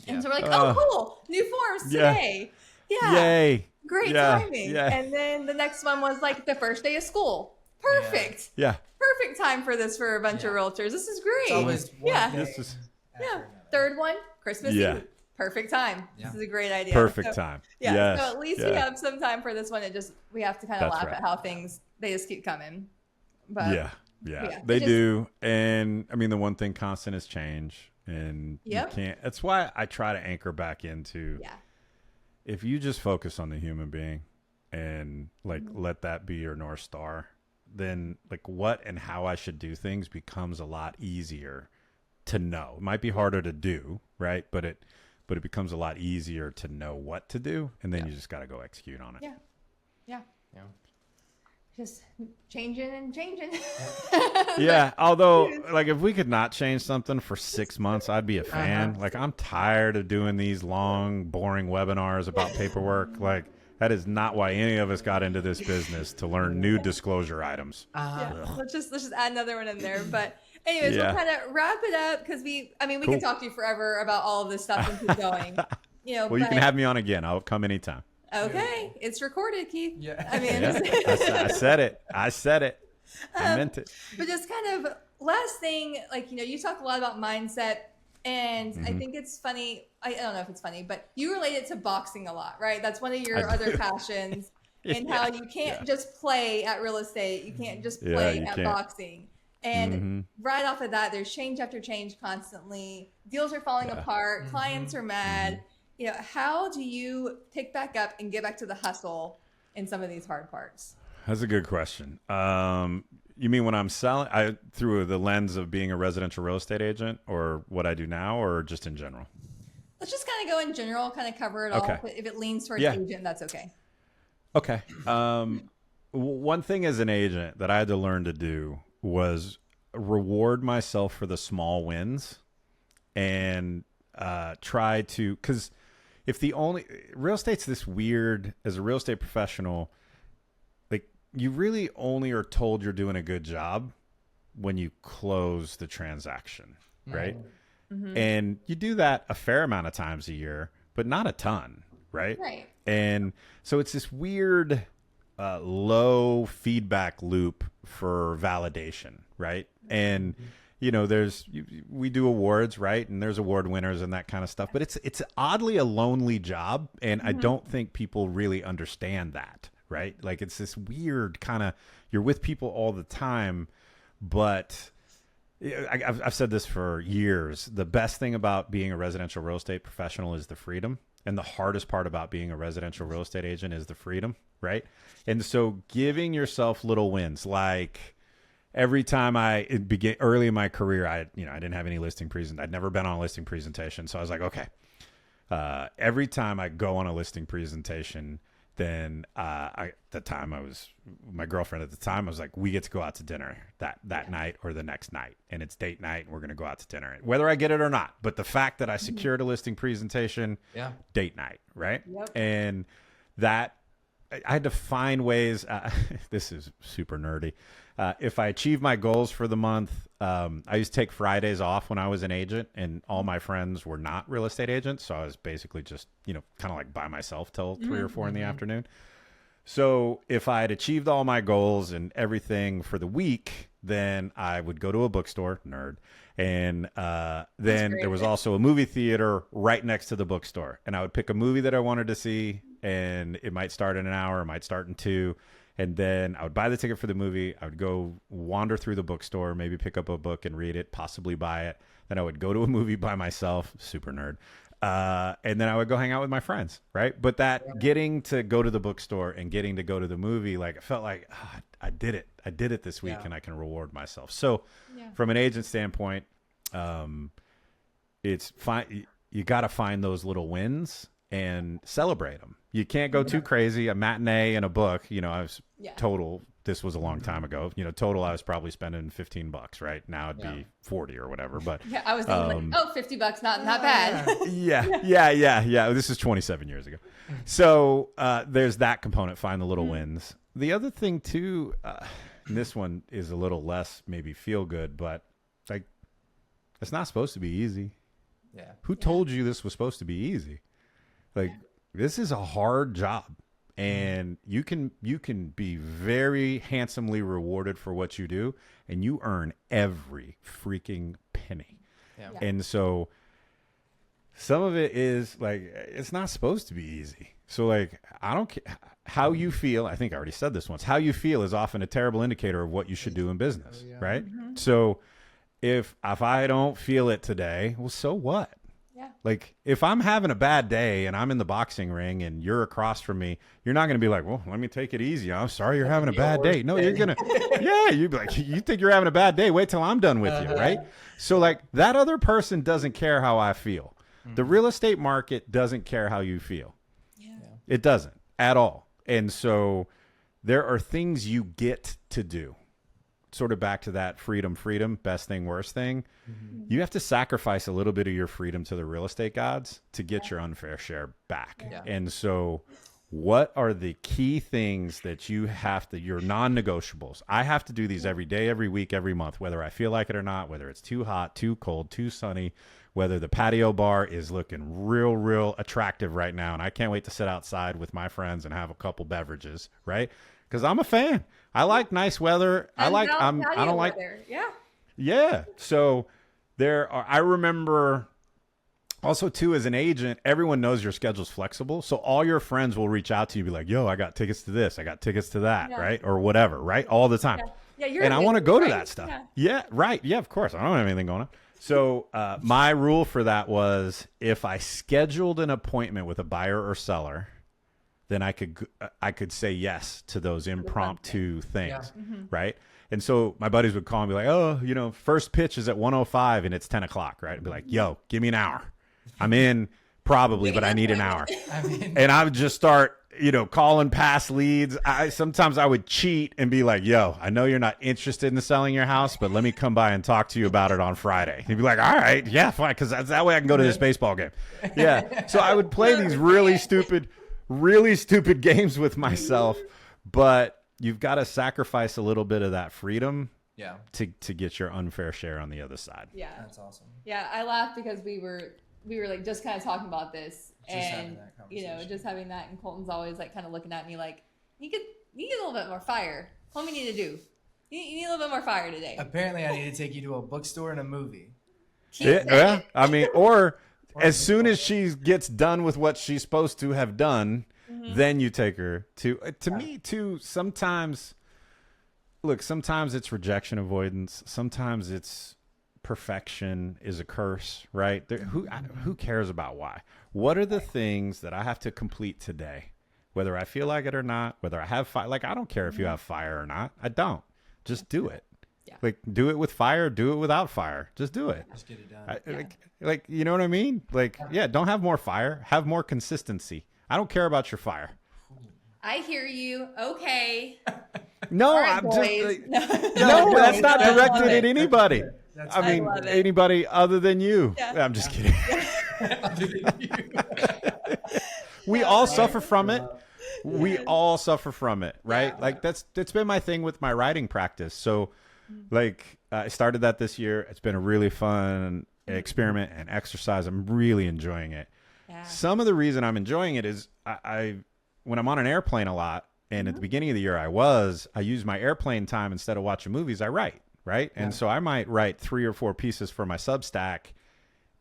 And so we're like, oh, cool, new forms today. Yeah. Yay. Great timing. Yeah. And then the next one was like the first day of school. Perfect. Yeah. Perfect time for this for a bunch of realtors. This is great. It's always one day This is... Third one, Christmas Eve. Perfect time. This is a great idea. Perfect time. Yeah. Yes. So at least we have some time for this one. We have to kind of laugh at how they just keep coming. But they do. And I mean, the one thing constant is change. And you can't, that's why I try to anchor back into, if you just focus on the human being and like, let that be your North Star, then like what and how I should do things becomes a lot easier to know. It might be harder to do, right? But it becomes a lot easier to know what to do. And then you just got to go execute on it. Yeah. just changing and changing. Yeah. Although, like, if we could not change something for 6 months, I'd be a fan. Like, I'm tired of doing these long, boring webinars about paperwork. Like, that is not why any of us got into this business, to learn new disclosure items. Let's just add another one in there. But anyways, Yeah. we'll kind of wrap it up because we Cool. can talk to you forever about all of this stuff and keep going. Well, you can have me on again. I'll come anytime. Okay, it's recorded, Keith. Yeah. I mean, Yeah. I said it. I said it. I meant it. but just kind of last thing, like, you talk a lot about mindset, and I think it's funny. I don't know if it's funny, but you relate it to boxing a lot, right? That's one of your other passions, and how you can't just play at real estate. You can't just play at boxing. And right off of that, there's change after change constantly. Deals are falling apart. Clients are mad. How do you pick back up and get back to the hustle in some of these hard parts? That's a good question. You mean when I'm selling, through the lens of being a residential real estate agent, or what I do now, or just in general? Let's just kind of go in general, kind of cover it all. But if it leans towards agent, that's okay. Okay. One thing as an agent that I had to learn to do was reward myself for the small wins, and try to, because if the only real estate's this weird, as a real estate professional, like, you really only are told you're doing a good job when you close the transaction, right? And you do that a fair amount of times a year, but not a ton, right? Right. And so it's this weird low feedback loop for validation, right? And we do awards, right? And there's award winners and that kind of stuff. But it's oddly a lonely job, and I don't think people really understand that, right? Like, it's this weird kind of, you're with people all the time, but I've said this for years. The best thing about being a residential real estate professional is the freedom. And the hardest part about being a residential real estate agent is the freedom, right? And so giving yourself little wins, like, every time it began early in my career, I didn't have any listing I'd never been on a listing presentation. So I was like, okay, every time I go on a listing presentation, then my girlfriend at the time, I was like, we get to go out to dinner that night or the next night, and it's date night, and we're going to go out to dinner, whether I get it or not. But the fact that I secured a listing presentation, date night, right? Yep. And that, I had to find ways. This is super nerdy. If I achieve my goals for the month, I used to take Fridays off when I was an agent, and all my friends were not real estate agents. So I was basically just, kind of like by myself till 3 or 4 in the afternoon. So if I had achieved all my goals and everything for the week, then I would go to a bookstore, nerd. And then there was also a movie theater right next to the bookstore. And I would pick a movie that I wanted to see, and it might start in an hour, it might start in 2. And then I would buy the ticket for the movie. I would go wander through the bookstore, maybe pick up a book and read it, possibly buy it. Then I would go to a movie by myself, super nerd. And then I would go hang out with my friends, right? But that getting to go to the bookstore and getting to go to the movie, like, it felt like, I did it. I did it this week, and I can reward myself. So from an agent standpoint, it's fine. You got to find those little wins and celebrate them. You can't go too crazy. A matinee and a book, I was total, this was a long time ago, total I was probably spending $15, right? Now it'd be 40 or whatever. But I was thinking $50, not bad. Yeah. This is 27 years ago. So there's that component, find the little wins. The other thing too, and this one is a little less maybe feel good, but like, it's not supposed to be easy. Yeah. Who told you this was supposed to be easy? Like, this is a hard job, and you can be very handsomely rewarded for what you do, and you earn every freaking penny. Yeah. And so some of it is like, it's not supposed to be easy. So like, I don't care how you feel. I think I already said this once. How you feel is often a terrible indicator of what you should do in business, right? So if I don't feel it today, well, so what? Like, if I'm having a bad day and I'm in the boxing ring and you're across from me, you're not going to be like, well, let me take it easy. I'm sorry you're having a bad day. No, you're going to, you'd be like, you think you're having a bad day? Wait till I'm done with you, right? So like, that other person doesn't care how I feel. The real estate market doesn't care how you feel. It doesn't at all. And so there are things you get to do. Sort of back to that freedom, best thing, worst thing. Mm-hmm. You have to sacrifice a little bit of your freedom to the real estate gods to get your unfair share back. Yeah. And so what are the key things that you have to, your non-negotiables? I have to do these every day, every week, every month, whether I feel like it or not, whether it's too hot, too cold, too sunny, whether the patio bar is looking real attractive right now. And I can't wait to sit outside with my friends and have a couple beverages, right? Because I'm a fan. I like nice weather. I don't like. Yeah. So I remember also too, as an agent, everyone knows your schedule's flexible. So all your friends will reach out to you, be like, yo, I got tickets to this. I got tickets to that. Yeah. Right. Or whatever. Right. All the time. Yeah. And I want to go to that stuff. Yeah. Right. Yeah, of course. I don't have anything going on. So my rule for that was if I scheduled an appointment with a buyer or seller, then I could say yes to those impromptu things, right? And so my buddies would call and be like, oh, first pitch is at 1:05 and it's 10 o'clock, right? I'd be like, yo, give me an hour. I'm in probably, but I need an hour. And I would just start, calling past leads. Sometimes I would cheat and be like, yo, I know you're not interested in selling your house, but let me come by and talk to you about it on Friday. And he'd be like, all right, yeah, fine, because that way I can go to this baseball game. Yeah. So I would play these really stupid games with myself, but you've got to sacrifice a little bit of that freedom to get your unfair share on the other side. Yeah. That's awesome. Yeah. I laughed because we were like just kind of talking about this and just having that, and Colton's always like kind of looking at me like, you need a little bit more fire. What do we need to do? You need a little bit more fire today. Apparently I need to take you to a bookstore and a movie. Yeah. I mean, or as soon as she gets done with what she's supposed to have done, then you take her to me too. Sometimes it's rejection avoidance. Sometimes it's perfection is a curse, right? Who cares about why? What are the things that I have to complete today? Whether I feel like it or not, whether I have fire. Like, I don't care if you have fire or not. I don't. Just do it. Yeah. Like, do it with fire, do it without fire. Just do it. Just get it done. Like, you know what I mean? Like, don't have more fire. Have more consistency. I don't care about your fire. I hear you. Okay. No, I'm just no, that's not directed at anybody. Anybody other than you. Yeah. I'm just kidding. We all suffer from it. We all suffer from it, right? Yeah. Like that's been my thing with my writing practice. So like I started that this year. It's been a really fun experiment and exercise. I'm really enjoying it. Yeah. Some of the reason I'm enjoying it is I when I'm on an airplane a lot, and at the beginning of the year I use my airplane time instead of watching movies, I write, right? Yeah. And so I might write 3 or 4 pieces for my Substack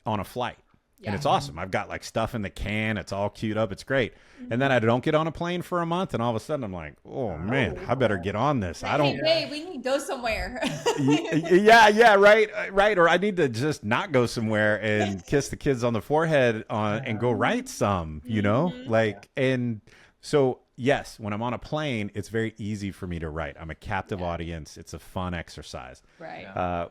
on a flight. Yeah. And it's awesome. I've got like stuff in the can. It's all queued up. It's great. And then I don't get on a plane for a month. And all of a sudden I'm like, oh man, I better get on this. I don't. Hey, we need to go somewhere. Yeah, right. Or I need to just not go somewhere and kiss the kids on the forehead and go write some, and so yes, when I'm on a plane, it's very easy for me to write. I'm a captive audience. It's a fun exercise. Right.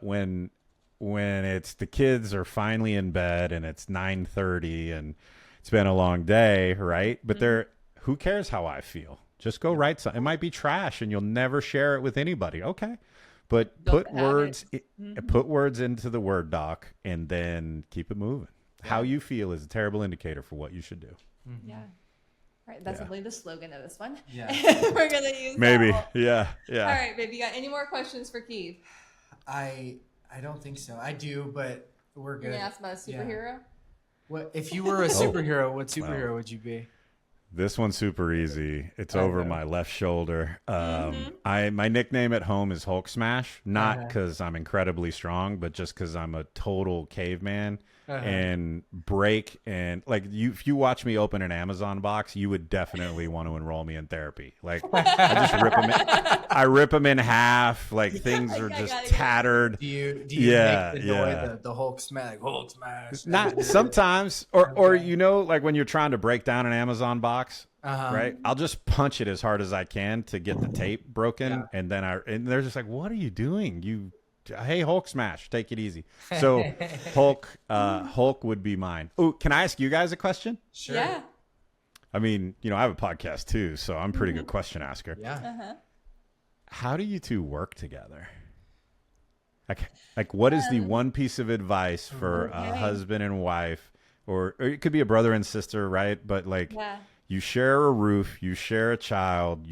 When it's the kids are finally in bed and it's 9:30 and it's been a long day, right? But who cares how I feel? Just go write something. It might be trash and you'll never share it with anybody. Okay. But put words into the Word doc and then keep it moving. How you feel is a terrible indicator for what you should do. Yeah. Right, that's definitely the slogan of this one. Yeah. We're going to use maybe. That. Yeah. All right, baby. You got any more questions for Keith? I don't think so. I do, but we're good. Can you ask about a superhero? What if you were a superhero? What superhero would you be? This one's super easy. It's over my left shoulder. My nickname at home is Hulk Smash, not because I'm incredibly strong, but just because I'm a total caveman and break. And like if you watch me open an Amazon box, you would definitely want to enroll me in therapy. Like I just rip them in half. Like things are just tattered. Do you make the Hulk Smash? Hulk Smash. Not sometimes, or like when you're trying to break down an Amazon box. Right, I'll just punch it as hard as I can to get the tape broken, and then they're just like, "What are you doing? Hey, Hulk Smash, take it easy." So, Hulk would be mine. Oh, can I ask you guys a question? Sure. Yeah. I mean, I have a podcast too, so I'm a pretty good question asker. Yeah. Uh-huh. How do you two work together? Like what is the one piece of advice for a husband and wife, or it could be a brother and sister, right? But like you share a roof, you share a child,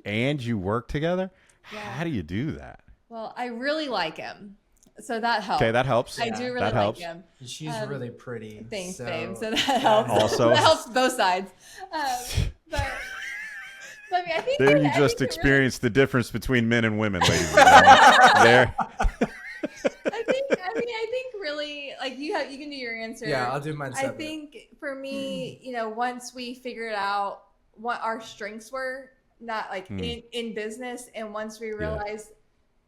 and you work together. Yeah. How do you do that? Well, I really like him, so that helps. Okay, that helps. I do really like him. She's really pretty. Thanks, babe. So that helps. Also, that helps both sides. But I mean, I think there you just experienced the difference between men and women, ladies and gentlemen. There. I think really, like you can do your answer. Yeah, I'll do mine separate. I think for me, once we figured out what our strengths were, not like in business, and once we realized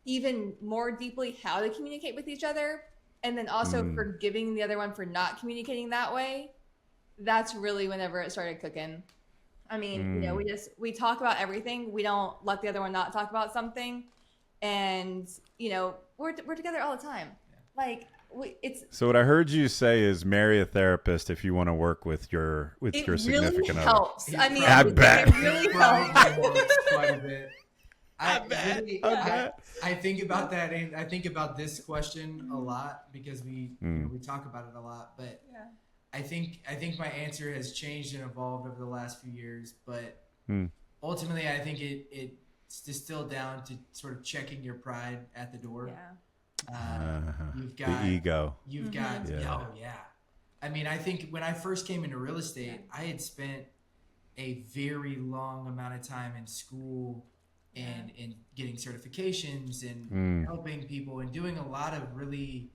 even more deeply how to communicate with each other, and then also forgiving the other one for not communicating that way, that's really whenever it started cooking. I mean, we talk about everything. We don't let the other one not talk about something, and we're together all the time. Like So what I heard you say is marry a therapist if you want to work with your significant other. Helps. I mean, I bet. It really helps. Quite a bit. I think about that, and I think about this question a lot because we talk about it a lot. But I think my answer has changed and evolved over the last few years. But ultimately, I think it's distilled down to sort of checking your pride at the door. Yeah. You've got the ego. You've got I mean, I think when I first came into real estate, I had spent a very long amount of time in school and getting certifications and helping people and doing a lot of really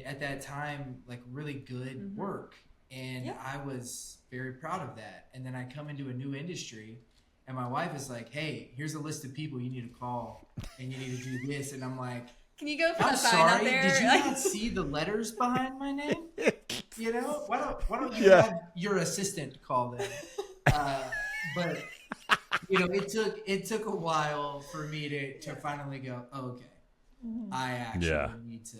at that time like really good work, and I was very proud of that. And then I come into a new industry, and my wife is like, "Hey, here's a list of people you need to call, and you need to do this." And I'm like, "Can you go for I'm the sign out sorry, there?" did you not see the letters behind my name? Why don't you have your assistant call them? But it took a while for me to finally go, oh, okay, I actually need to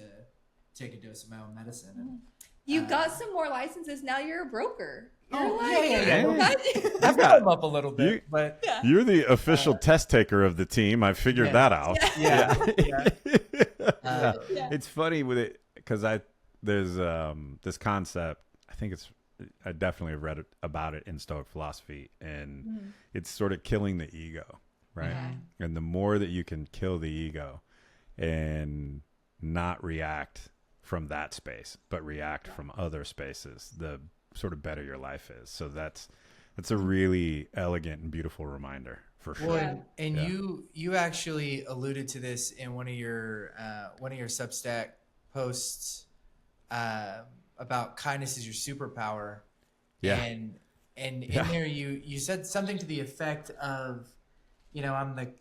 take a dose of my own medicine. And, you got some more licenses. Now you're a broker. You're I've got them up a little bit, but you're the official test taker of the team. I figured that out. Yeah. It's funny with it because there's this concept. I definitely have read about it in Stoic philosophy, and it's sort of killing the ego, right? And the more that you can kill the ego and not react from that space, but react from other spaces, the sort of better your life is. So that's a really elegant and beautiful reminder for sure. Well, and you actually alluded to this in one of your Substack posts about kindness is your superpower. Yeah. And in there you said something to the effect of, I'm the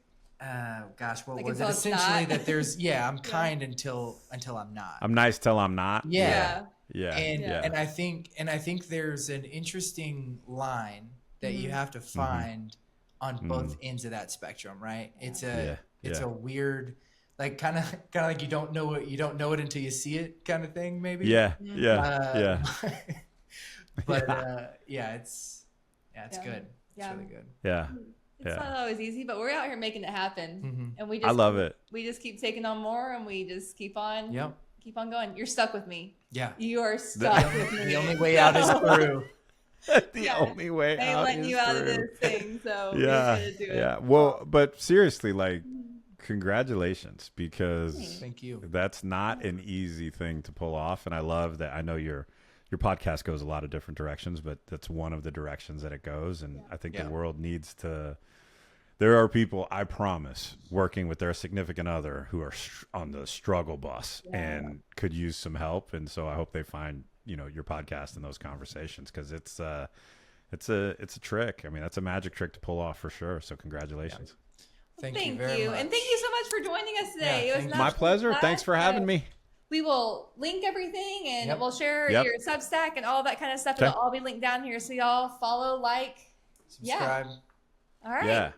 what like was it? Essentially that there's I'm kind until I'm not. I'm nice till I'm not. Yeah. Yeah. And I think there's an interesting line that you have to find on both ends of that spectrum, right? It's a weird, like kind of like you don't know it until you see it kind of thing, maybe. Yeah. But it's good. It's really good. Yeah. It's not always easy, but we're out here making it happen, and I love it. We just keep taking on more, and we just keep on going. You're stuck with me. Yeah, you are stuck with me. The only way out is through. Only way I ain't out letting is you out of through. this thing, so yeah, we're gonna do it. Yeah. Well, but seriously, like, congratulations, because thank you. That's not an easy thing to pull off, and I love that. I know your podcast goes a lot of different directions, but that's one of the directions that it goes, and I think the world needs to. There are people, I promise, working with their significant other who are on the struggle bus and could use some help. And so I hope they find, your podcast and those conversations, because it's a trick. I mean, that's a magic trick to pull off for sure. So congratulations. Thank you very much. And thank you so much for joining us today. It was my pleasure. Thanks for having me. We will link everything, and we'll share your Substack and all that kind of stuff. It'll all be linked down here. So y'all follow, subscribe. All right. Yeah.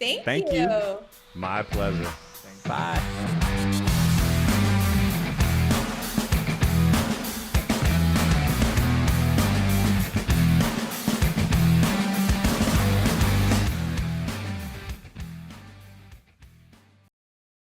Thank you. My pleasure. Thanks. Bye.